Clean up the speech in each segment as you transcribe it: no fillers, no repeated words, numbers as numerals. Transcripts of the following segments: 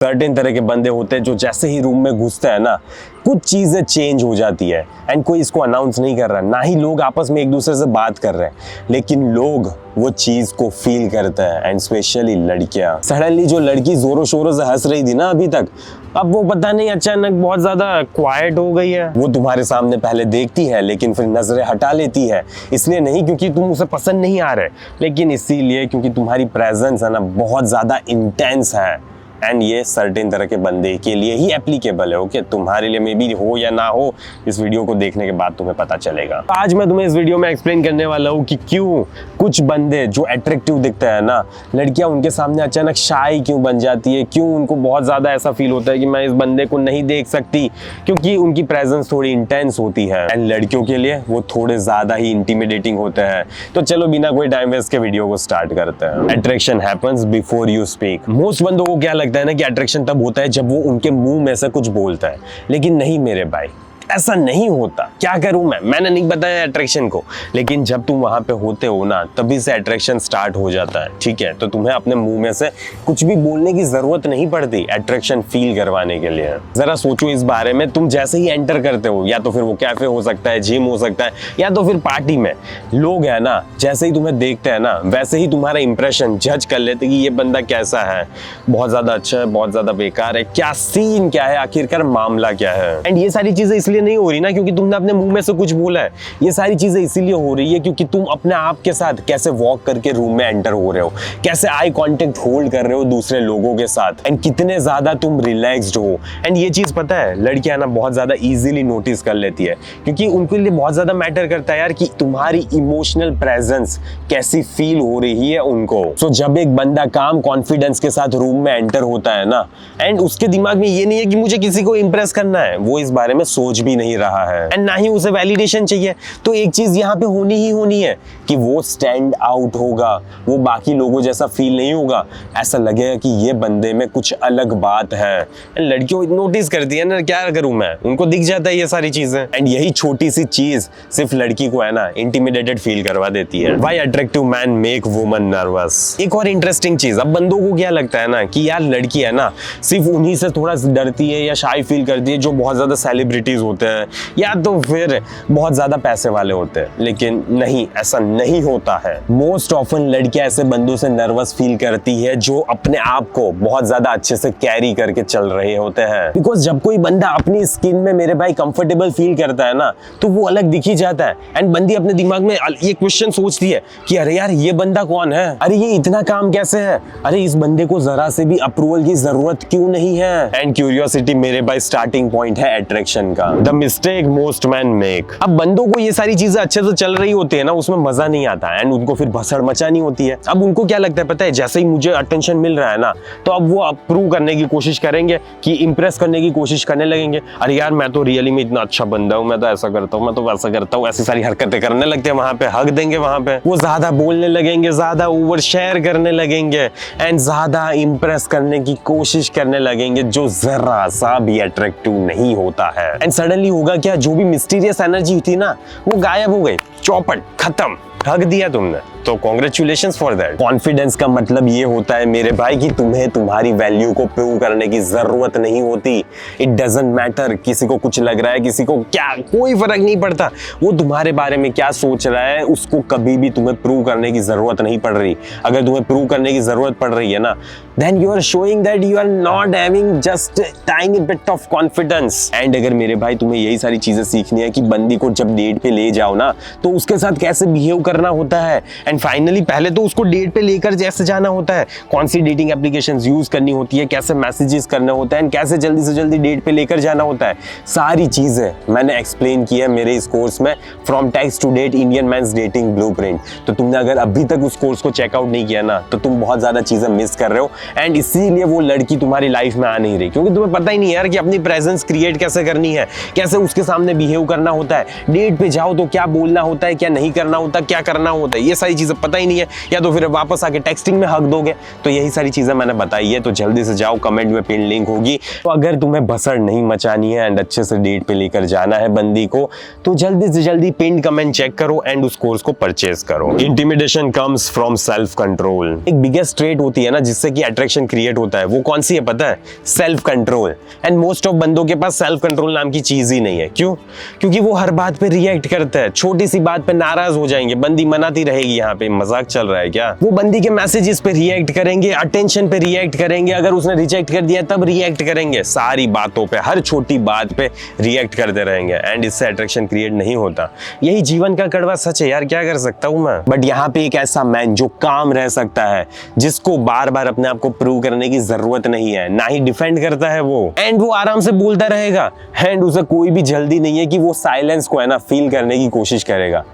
Certain तरह के बंदे होते हैं जो जैसे ही रूम में घुसते हैं ना, कुछ चीजें चेंज हो जाती है एंड कोई इसको अनाउंस नहीं कर रहा, ना ही लोग आपस में एक दूसरे से बात कर रहे हैं, लेकिन लोग वो चीज को फील करते हैं एंड स्पेशली लड़कियां। सडनली जो लड़की जोरों शोरों से हंस रही थी ना अभी तक, अब वो पता नहीं अचानक बहुत ज्यादा क्वाइट हो गई है। वो तुम्हारे सामने पहले देखती है लेकिन फिर नजरें हटा लेती है, इसलिए नहीं क्योंकि तुम उसे पसंद नहीं आ रहे, लेकिन इसीलिए क्योंकि तुम्हारी प्रेजेंस है ना बहुत ज्यादा इंटेंस है। एंड ये सर्टेन तरह के बंदे के लिए ही एप्लीकेबल है। ओके, तुम्हारे लिए मे बी हो या ना हो, इस वीडियो को देखने के बाद तुम्हें पता चलेगा। आज मैं तुम्हें इस वीडियो में एक्सप्लेन करने वाला हूँ कि क्यों कुछ बंदे जो अट्रैक्टिव दिखते हैं ना, लड़कियां उनके सामने अचानक शाई क्यों बन जाती है, क्यों उनको बहुत ज्यादा ऐसा फील होता है कि मैं इस बंदे को नहीं देख सकती, क्योंकि उनकी प्रेजेंस थोड़ी इंटेंस होती है एंड लड़कियों के लिए वो थोड़े ज्यादा ही इंटिमिडेटिंग होते हैं। तो चलो बिना कोई टाइम वेस्ट के वीडियो को स्टार्ट करते हैं। Attraction happens before you speak. Most बंदों को क्या लगता है ना कि अट्रैक्शन तब होता है जब वो उनके मुंह में से कुछ बोलता है, लेकिन नहीं मेरे भाई, ऐसा नहीं होता। क्या करूं मैंने नहीं बताया अट्रैक्शन को, लेकिन जब तुम वहां पे होते हो ना तभी से अट्रैक्शन स्टार्ट हो जाता है। ठीक है, तो तुम्हें अपने मुंह में से कुछ भी बोलने की जरूरत नहीं पड़ती अट्रैक्शन फील करवाने के लिए। जरा सोचो इस बारे में, तुम जैसे ही एंटर करते हो, या तो फिर वो कैफे हो सकता है, जिम हो सकता है, या तो फिर पार्टी में, लोग है ना जैसे ही तुम्हें देखते हैं ना वैसे ही तुम्हारा इंप्रेशन जज कर लेते कि ये बंदा कैसा है, बहुत ज्यादा अच्छा है, बहुत ज्यादा बेकार है, क्या सीन क्या है, आखिरकार मामला क्या है। एंड ये सारी चीजें इसलिए नहीं हो रही ना क्योंकि तुमने अपने मुंह में से कुछ बोला है, ये सारी चीजें इसीलिए हो रही है क्योंकि तुम अपने आप के साथ कैसे वॉक करके रूम में एंटर हो रहे हो, कैसे आई कांटेक्ट होल्ड कर रहे हो दूसरे लोगों के साथ, एंड कितने ज्यादा तुम रिलैक्स्ड हो। एंड ये चीज पता है लड़कियां ना बहुत ज्यादा इजीली नोटिस कर लेती है, क्योंकि उनके लिए बहुत ज्यादा मैटर करता है यार कि तुम्हारी इमोशनल प्रेजेंस कैसी फील हो रही है उनको। सो जब एक बंदा काम कॉन्फिडेंस के साथ रूम में एंटर होता है ना, एंड उसके दिमाग में ये नहीं है कि मुझे किसी को इंप्रेस करना है, वो इस बारे में सोच भी नहीं रहा है एंड ना ही उसे वैलिडेशन चाहिए, तो एक चीज यहाँ पे होनी ही होनी है कि वो स्टैंड आउट होगा, वो बाकी लोगों जैसा फील नहीं होगा, ऐसा लगेगा कि ये बंदे में कुछ अलग बात है। एंड लड़कियों नोटिस करती है ना, क्या करूं मैं, उनको दिख जाता है ये सारी चीजें। एंड यही छोटी सी चीज सिर्फ लड़की को है ना इंटिमिडेटेड फील करवा देती है। Why attractive man make woman nervous. एक और इंटरेस्टिंग चीज, अब बंदों को क्या लगता है ना कि यार लड़की है ना सिर्फ उन्हीं से थोड़ा डरती है या शाई फील करती है जो बहुत ज्यादा सेलिब्रिटीज होते हैं या तो फिर बहुत ज्यादा पैसे वाले होते हैं, लेकिन नहीं, ऐसा नहीं होता है। मोस्ट ऑफन लड़कियां ऐसे बंदों से नर्वस फील करती है जो अपने आप को बहुत ज्यादा अच्छे से कैरी करके चल रहे होते हैं। बिकॉज जब कोई बंदा अपनी स्किन में मेरे भाई कंफर्टेबल फील करता है ना तो वो अलग दिख ही जाता है। एंड बंदी अपने दिमाग में ये क्वेश्चन सोचती है कि अरे यार ये बंदा कौन है, अरे ये इतना काम कैसे है, अरे इस बंदे को जरा से भी अप्रूवल की जरूरत क्यों नहीं है। एंड क्यूरियोसिटी मेरे भाई स्टार्टिंग पॉइंट है अट्रैक्शन का। The mistake most man make. अब बंदों को ये सारी चीजें अच्छे से चल रही होती है ना, उसमें मजा नहीं आता एंड उनको फिर भसड़ मचानी होती है। अब उनको क्या लगता है पता है, जैसे ही मुझे अटेंशन मिल रहा है ना तो अब वो प्रूव करने की कोशिश करेंगे, कि इंप्रेस करने की कोशिश करने लगेंगे, अरे यार मैं तो रियली में इतना अच्छा बंदा हूँ, मैं तो ऐसा करता हूँ, मैं तो वैसा करता हूँ, ऐसी सारी हरकतें करने लगते हैं, वहां पे हक देंगे, वहां पे वो ज्यादा बोलने लगेंगे, ज्यादा ओवर शेयर करने लगेंगे एंड ज्यादा इंप्रेस करने की कोशिश करने लगेंगे जो जरा सा भी अट्रैक्टिव नहीं होता है। एंड सडनली होगा क्या, जो भी मिस्टीरियस एनर्जी थी ना वो गायब हो गई, चौपट, खत्म, ठग दिया तुमने। तो कॉन्ग्रेचुलेशंस फॉर दैट। कॉन्फिडेंस का मतलब ये होता है मेरे भाई कि तुम्हें तुम्हारी वैल्यू को प्रूव करने की जरूरत नहीं होती। इट डजंट मैटर किसी को कुछ लग रहा है, किसी को क्या, कोई फर्क नहीं पड़ता वो तुम्हारे बारे में क्या सोच रहा है, उसको कभी भी तुम्हें प्रूव करने की जरूरत नहीं पड़ रही। अगर तुम्हें प्रूव करने की जरूरत पड़ रही है ना, then you are showing that you are not having just tiny bit of confidence. And अगर मेरे भाई तुम्हें यही सारी चीजें सीखनी है कि बंदी को जब डेट पे ले जाओ ना तो उसके साथ कैसे बिहेव करना होता है, एंड फाइनली पहले तो उसको डेट पे लेकर जैसे जाना होता है, कौन सी डेटिंग एप्लीकेशंस यूज करनी होती है, कैसे मैसेजेस करना होता है, कैसे जल्दी से जल्दी डेट पे लेकर जाना होता है, सारी चीजें मैंने एक्सप्लेन की है मेरे इस कोर्स में, from text to date Indian man's dating blueprint. तो तुमने अगर अभी तक उस कोर्स को चेकआउट नहीं किया ना तो तुम बहुत ज्यादा चीजें मिस कर रहे हो, एंड इसीलिए वो लड़की तुम्हारी लाइफ में आ नहीं रही, क्योंकि तुम्हें पता ही नहीं यार कि अपनी प्रेजेंस क्रिएट कैसे करनी है, कैसे उसके सामने बिहेव करना होता है, डेट पे जाओ तो क्या बोलना होता है, क्या नहीं करना होता, क्या करना होता है, ये सारी चीजें पता ही नहीं है, या तो फिर वापस आके टेक्सटिंग में हक दोगे। तो यही सारी चीजें मैंने बताई है, तो जल्दी से जाओ, कमेंट में पिन लिंक होगी। तो अगर तुम्हें भसड़ नहीं मचानी है एंड अच्छे से डेट पे लेकर जाना है बंदी को, तो जल्दी से जल्दी पिन कमेंट चेक करो एंड उस कोर्स को परचेज करो। Intimidation comes from self control. एक बिगेस्ट ट्रेट होती है ना जिससे कि अट्रैक्शन क्रिएट होता है वो कौन सी है पता है? Self control. And most of बंदों के पास सेल्फ कंट्रोल नाम की चीज ही नहीं है। क्यों? क्योंकि वो हर बात पे रिएक्ट करता है, छोटी सी बात पे नाराज हो जाएंगे। बंदी मनाती रहेगी, यहाँ पे मजाक चल रहा है क्या? वो बंदी के मैसेजेस पे रिएक्ट करेंगे, अटेंशन पे रिएक्ट करेंगे, अगर उसने रिजेक्ट कर दिया तब रिएक्ट करेंगे, सारी बातों पे, हर छोटी बात पे रिएक्ट करते रहेंगे। एंड इससे अट्रैक्शन क्रिएट नहीं होता। यही जीवन का कड़वा सच है यार, क्या कर सकता हूं मैं। बट यहाँ पे एक ऐसा मैन जो काम रह सकता है, जिसको बार बार अपने आप को प्रूव करने की जरूरत नहीं है, ना ही डिफेंड करता है वो, एंड वो आराम से बोलता रहेगा। एंड उसे कोई भी जल्दी नहीं है कि वो साइलेंस को है ना फील करने की कोशिश करेगा,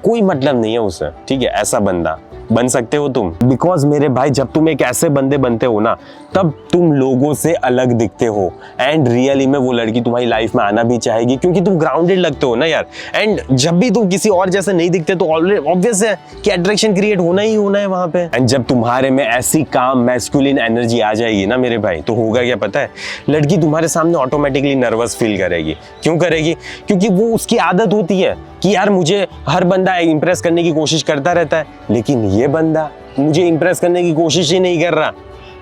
कोई मतलब नहीं है उसे। ठीक है, ऐसा बंदा बन सकते हो तुम। बिकॉज मेरे भाई, जब तुम एक ऐसे बंदे बनते हो ना, तब तुम लोगों से अलग दिखते हो। एंड रियली में वो लड़की तुम्हारी लाइफ में आना भी चाहेगी, क्योंकि तुम ग्राउंडेड लगते हो ना यार। एंड जब भी तुम किसी और जैसे नहीं दिखते तो ऑब्वियस है कि अट्रैक्शन क्रिएट होना ही होना है वहां पे। एंड जब तुम्हारे में ऐसी काम मैस्कुलिन एनर्जी आ जाएगी ना मेरे भाई, तो होगा क्या पता है? लड़की तुम्हारे सामने ऑटोमेटिकली नर्वस फील करेगी। क्यों करेगी? क्योंकि वो उसकी आदत होती है कि यार मुझे हर बंदा इंप्रेस करने की कोशिश करता रहता है, लेकिन ये बंदा मुझे इंप्रेस करने की कोशिश ही नहीं कर रहा,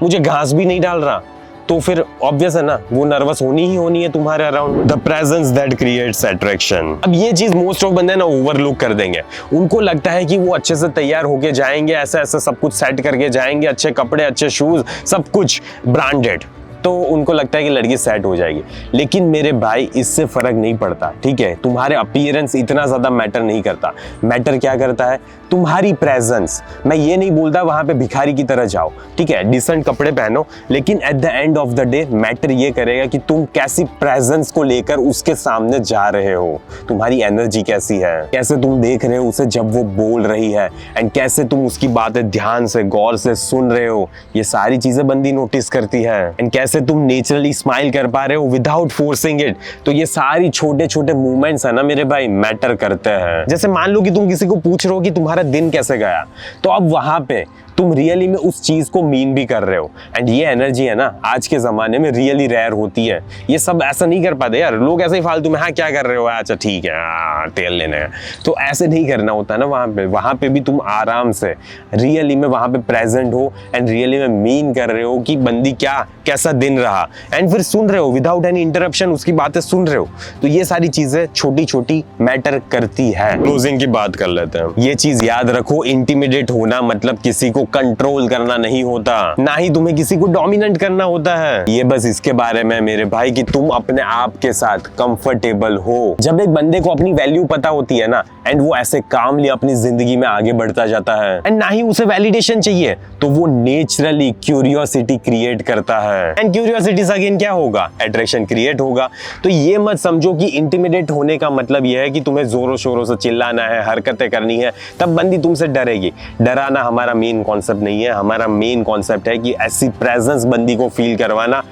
मुझे घास भी नहीं डाल रहा। तो फिर ऑब्वियस है ना, वो नर्वस होनी ही होनी है तुम्हारे around. The presence that creates attraction. अब ये चीज मोस्ट ऑफ बंदे ना ओवरलुक कर देंगे। उनको लगता है कि वो अच्छे से तैयार होके जाएंगे, ऐसे ऐसे सब कुछ सेट करके जाएंगे, अच्छे कपड़े, अच्छे शूज, सब कुछ ब्रांडेड, तो उनको लगता है कि लड़की सेट हो जाएगी। लेकिन मेरे भाई, इससे फर्क नहीं पड़ता। ठीक है, तुम्हारे अपीयरेंस इतना ज्यादा मैटर नहीं करता। मैटर क्या करता है? तुम्हारी प्रेजेंस। मैं ये नहीं बोलता वहां पे भिखारी की तरह जाओ, ठीक है, डिसेंट कपड़े पहनो, लेकिन at the end of the day matter ये करेगा कि तुम कैसी प्रेजेंस को लेकर उसके सामने जा रहे हो, तुम्हारी एनर्जी कैसी है, कैसे तुम देख रहे हो उसे जब वो बोल रही है, एंड कैसे तुम उसकी बातें ध्यान से गौर से सुन रहे हो। ये सारी चीजें बंदी नोटिस करती है। एंड कैसे तुम नेचुरली स्माइल कर पा रहे हो विदाउट फोर्सिंग इट। तो ये सारी छोटे छोटे मूवमेंट्स है ना मेरे भाई, मैटर करते हैं। जैसे मान लो कि तुम किसी को पूछ रहे हो कि तुम्हारा दिन कैसे गया, तो अब वहां पे तुम रियली में उस चीज को मीन भी कर रहे हो। एंड ये एनर्जी है ना, आज के जमाने में रियली रेयर होती है। ये सब ऐसा नहीं कर पाते यार, लोग ऐसे ही फालतू में हाँ क्या कर रहे हो, अच्छा ठीक है तेल लेने है, तो ऐसे नहीं करना होता ना। वहां पे भी तुम आराम से रियली में वहां पे प्रेजेंट हो, एंड रियली में मीन कर रहे हो कि बंदी क्या कैसा दिन रहा, एंड फिर सुन रहे हो विदाउट एनी इंटरप्शन, उसकी बातें सुन रहे हो। तो ये सारी चीजें छोटी छोटी मैटर करती है। क्लोजिंग की बात कर लेते हैं। ये चीज याद रखो, इंटिमिडेट होना मतलब किसी को कंट्रोल करना नहीं होता, ना ही तुम्हें किसी को डोमिनेट करना होता है। ये बस इसके बारे में मेरे भाई कि तुम अपने आप के साथ कंफर्टेबल हो। जब एक बंदे को अपनी वैल्यू पता होती है ना, एंड वो ऐसे कामली अपनी जिंदगी में आगे बढ़ता जाता है, एंड ना ही उसे वैलिडेशन चाहिए, तो वो नेचुरली क्यूरियोसिटी क्रिएट करता है। एंड क्यूरियोसिटी से अगेन क्या होगा? अट्रैक्शन क्रिएट होगा। तो ये मत समझो कि इंटिमिडेट होने का मतलब यह है कि तुम्हें जोरों शोरों से चिल्लाना है, हरकतें करनी है, तब बंदी तुमसे डरेगी। डराना हमारा मेन कॉन्सेप्ट नहीं है। हमारा मेन कॉन्सेप्ट है कि ऐसी प्रेजेंस बंदी को फील करवाना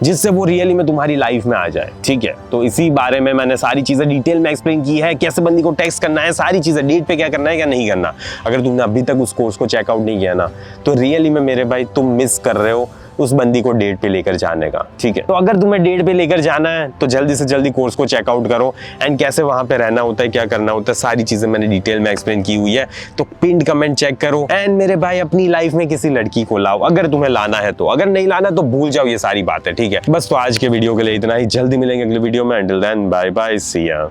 जिससे वो रियली में तुम्हारी लाइफ में आ जाए। ठीक है, तो इसी बारे में मैंने सारी चीजें डिटेल में एक्सप्लेन की है, कैसे बंदी को टेक्स्ट करना है, सारी चीजें, डेट पे क्या करना है क्या नहीं करना। अगर तुमने अभी तक उस कोर्स को चेकआउट नहीं किया ना, तो रियली में मेरे भाई तुम मिस कर रहे हो उस बंदी को डेट पे लेकर जाने का। ठीक है, तो अगर तुम्हें डेट पे लेकर जाना है तो जल्दी से जल्दी कोर्स को चेकआउट करो, एंड कैसे वहां पे रहना होता है, क्या करना होता है, सारी चीजें मैंने डिटेल में एक्सप्लेन की हुई है। तो पिन कमेंट चेक करो, एंड मेरे भाई अपनी लाइफ में किसी लड़की को लाओ, अगर तुम्हें लाना है तो। अगर नहीं लाना तो भूल जाओ ये सारी बातें। ठीक है, बस तो आज के वीडियो के लिए इतना ही। जल्दी मिलेंगे अगले वीडियो में। अंटिल देन बाय बाय, सी या।